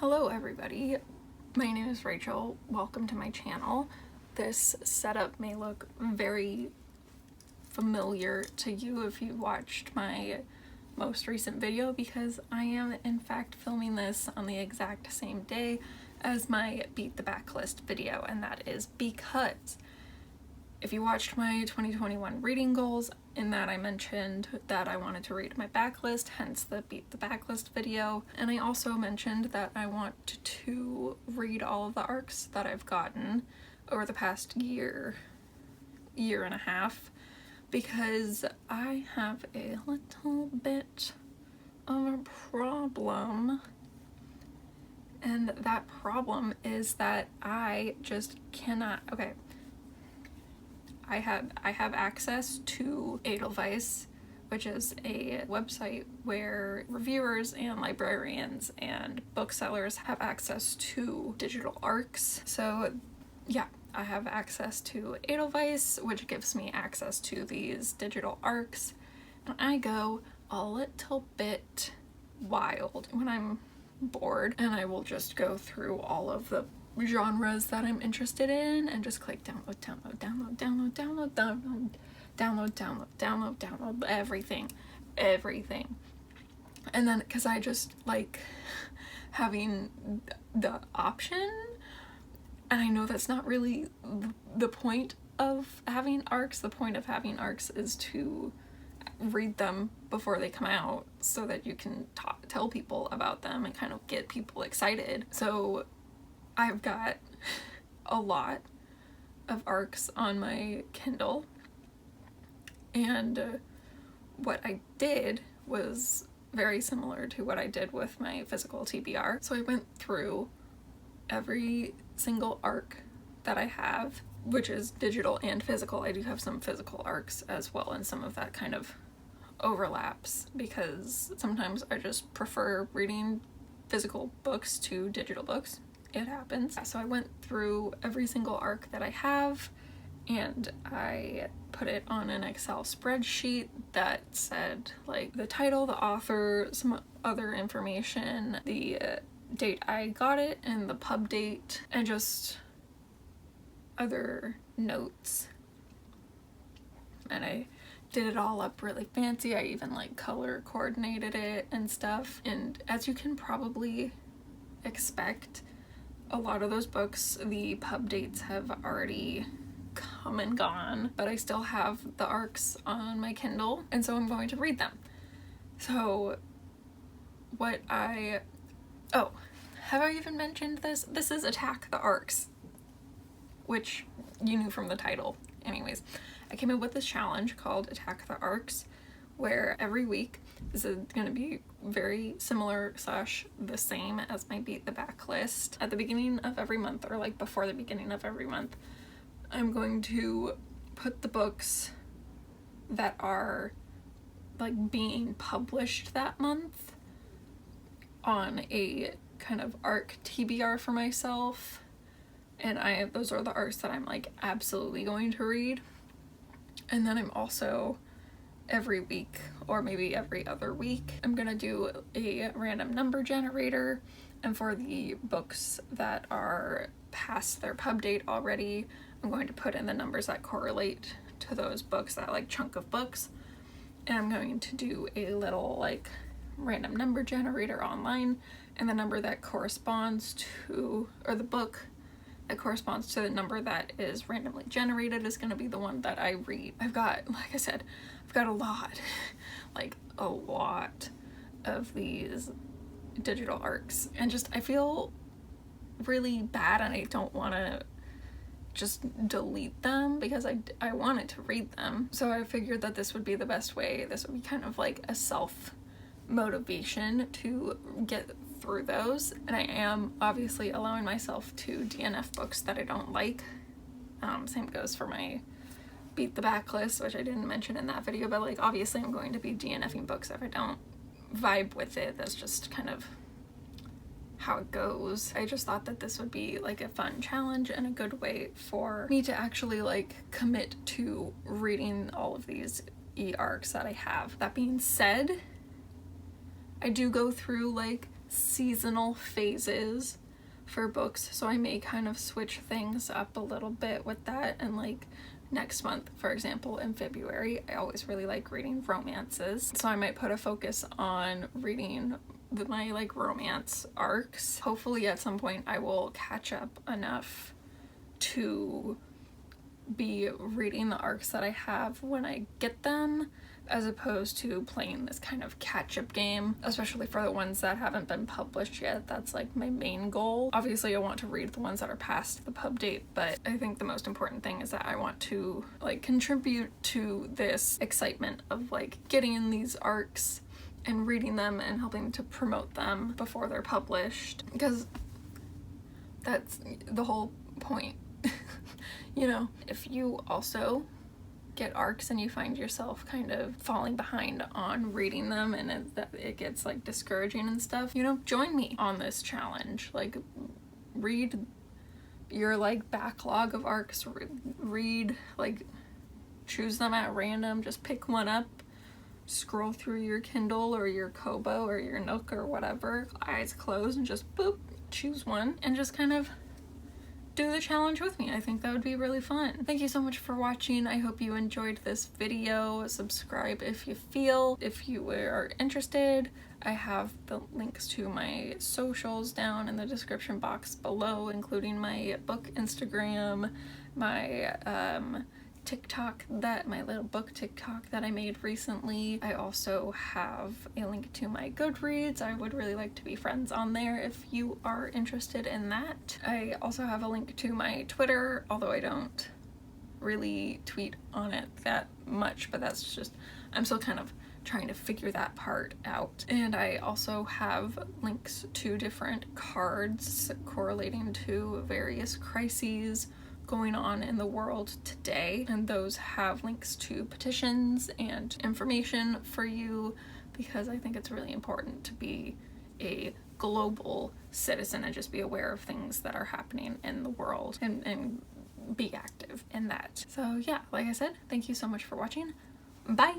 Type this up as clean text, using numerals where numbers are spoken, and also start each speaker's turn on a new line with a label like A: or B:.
A: Hello everybody, my name is Rachel. Welcome to my channel. This setup may look very familiar to you if you watched my most recent video because I am in fact filming this on the exact same day as my Beat the Backlist video, and that is because if you watched my 2021 reading goals, in that I mentioned that I wanted to read my backlist, hence the Beat the Backlist video. And I also mentioned that I want to read all of the arcs that I've gotten over the past year and a half, because I have a little bit of a problem. And that problem is that I just cannot, okay. I have access to Edelweiss, which is a website where reviewers and librarians and booksellers have access to digital arcs. So yeah, I have access to Edelweiss, which gives me access to these digital arcs, and I go a little bit wild when I'm bored, and I will just go through all of the genres that I'm interested in and just click download, everything. And then because I just like having the option, and I know that's not really the point of having arcs. The point of having arcs is to read them before they come out so that you can tell people about them and kind of get people excited. So I've got a lot of arcs on my Kindle, and what I did was very similar to what I did with my physical TBR. So I went through every single arc that I have, which is digital and physical. I do have some physical arcs as well, and some of that kind of overlaps because sometimes I just prefer reading physical books to digital books. It happens. So I went through every single arc that I have, and I put it on an Excel spreadsheet that said like the title, the author, some other information, the date I got it, and the pub date, and just other notes. And I did it all up really fancy. I even like color coordinated it and stuff. And as you can probably expect, a lot of those books, the pub dates have already come and gone, but I still have the arcs on my Kindle, and so I'm going to read them. So have I even mentioned this? This is Attack the Arcs, which you knew from the title. Anyways, I came up with this challenge called Attack the Arcs, where every week, this is going to be very similar / the same as my Beat the Backlist. At the beginning of every month, or like before the beginning of every month, I'm going to put the books that are like being published that month on a kind of arc TBR for myself, and those are the arcs that I'm like absolutely going to read. And then I'm also every week, or maybe every other week, I'm gonna do a random number generator, and for the books that are past their pub date already, I'm going to put in the numbers that correlate to those books, that like chunk of books, and I'm going to do a little like random number generator online, and the number that corresponds to, or the book that corresponds to the number that is randomly generated is going to be the one that I read. I've got, like I said, I've got a lot of these digital arcs, and just I feel really bad, and I don't want to just delete them because I wanted to read them. So I figured that this would be the best way. This would be kind of like a self motivation to get through those, and I am obviously allowing myself to DNF books that I don't like. Same goes for my Beat the Backlist, which I didn't mention in that video, but like obviously I'm going to be DNFing books if I don't vibe with it. That's just kind of how it goes. I just thought that this would be like a fun challenge and a good way for me to actually like commit to reading all of these e-arcs that I have. That being said, I do go through like seasonal phases for books, so I may kind of switch things up a little bit with that. And like next month, for example, in February, I always really like reading romances, so I might put a focus on reading my like romance arcs. Hopefully at some point I will catch up enough to be reading the arcs that I have when I get them, as opposed to playing this kind of catch-up game, especially for the ones that haven't been published yet. That's like my main goal. Obviously I want to read the ones that are past the pub date, but I think the most important thing is that I want to like contribute to this excitement of like getting in these arcs and reading them and helping to promote them before they're published, because that's the whole point. You know, if you also get arcs and you find yourself kind of falling behind on reading them and it gets like discouraging and stuff, you know, join me on this challenge. Like, read your like backlog of arcs, read like, choose them at random, just pick one up, scroll through your Kindle or your Kobo or your Nook or whatever, eyes closed, and just boop, choose one and just kind of do the challenge with me. I think that would be really fun. Thank you so much for watching. I hope you enjoyed this video. Subscribe if you feel. If you are interested, I have the links to my socials down in the description box below, including my book Instagram, my TikTok, my little book TikTok that I made recently. I also have a link to my Goodreads. I would really like to be friends on there if you are interested in that. I also have a link to my Twitter, although I don't really tweet on it that much, but that's just, I'm still kind of trying to figure that part out. And I also have links to different cards correlating to various crises going on in the world today, and those have links to petitions and information for you, because I think it's really important to be a global citizen and just be aware of things that are happening in the world and be active in that. So yeah, like I said, thank you so much for watching. Bye!